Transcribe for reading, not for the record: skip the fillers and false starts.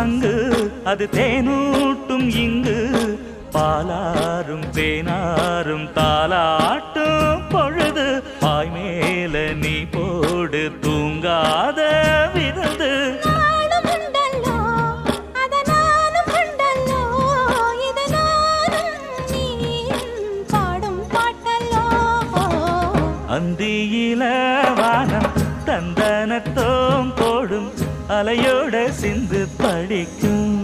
சங்கு அது தேனூட்டும் இங்கு பாலாரும் தேனாரும் தாலாட்டும் பொழுது பாய் மேல நீ போடு தூங்காத விருந்து அந்தியில வானம் தந்தனத்தோம் போடும் அலையோட சிந்து படிக்கும்